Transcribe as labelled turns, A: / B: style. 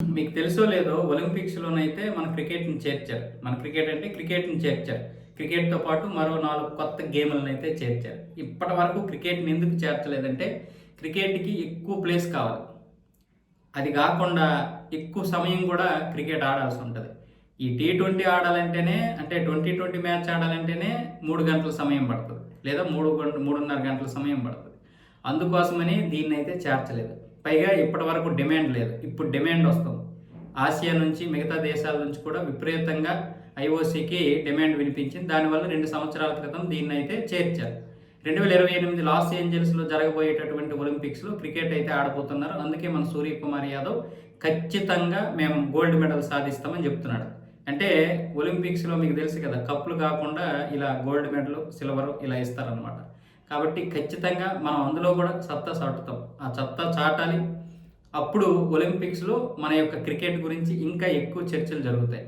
A: మీకు తెలుసో లేదో ఒలింపిక్స్‌లోనైతే మన క్రికెట్‌ని చేర్చారు. మన క్రికెట్ అంటే క్రికెట్‌ని చేర్చారు. క్రికెట్‌తో పాటు మరో 4 కొత్త గేములనైతే చేర్చారు. ఇప్పటివరకు క్రికెట్‌ని ఎందుకు చేర్చలేదంటే క్రికెట్‌కి ఎక్కువ ప్లేస్ కావాలి. అది గాకుండా ఎక్కువ సమయం గూడా క్రికెట్ ఆడాల్సుంటది. ఈ టీ20 ఆడాలంటేనే అంటే 2020 మ్యాచ్ ఆడాలంటేనే 3 గంటల సమయం పడతది. లేదా 3:30 గంటల సమయం పడతది. అందుకోసమని దీన్నైతే చేర్చలేదు. పైగా ఇప్పటివరకు డిమాండ్ లేదు. ఇప్పుడు డిమాండ్ వస్తుంది. ఆసియా నుంచి మిగతా దేశాల నుంచి కూడా విపరీతంగా ఐఓసీకి డిమాండ్ వినిపించింది. దానివల్ల 2 సంవత్సరాల క్రితం దీన్నైతే చేర్చారు. 2028 లాస్ ఏంజల్స్‌లో జరగబోయేటటువంటి ఒలింపిక్స్‌లో క్రికెట్ అయితే ఆడబోతున్నారు. అందుకే మన సూర్యకుమార్ యాదవ్ ఖచ్చితంగా మేము గోల్డ్ మెడల్ సాధిస్తామని చెప్తున్నాడు. అంటే ఒలింపిక్స్‌లో మీకు తెలుసు కదా! కప్పులు కాకుండా ఇలా గోల్డ్ మెడల్, సిల్వర్ ఇలా ఇస్తారనమాట. కాబట్టి ఖచ్చితంగా మనం అందులో కూడా సత్తా చాటుతాం. ఆ సత్తా చాటాలి. అప్పుడు ఒలింపిక్స్‌లో మన యొక్క క్రికెట్ గురించి ఇంకా ఎక్కువ చర్చలు జరుగుతాయి.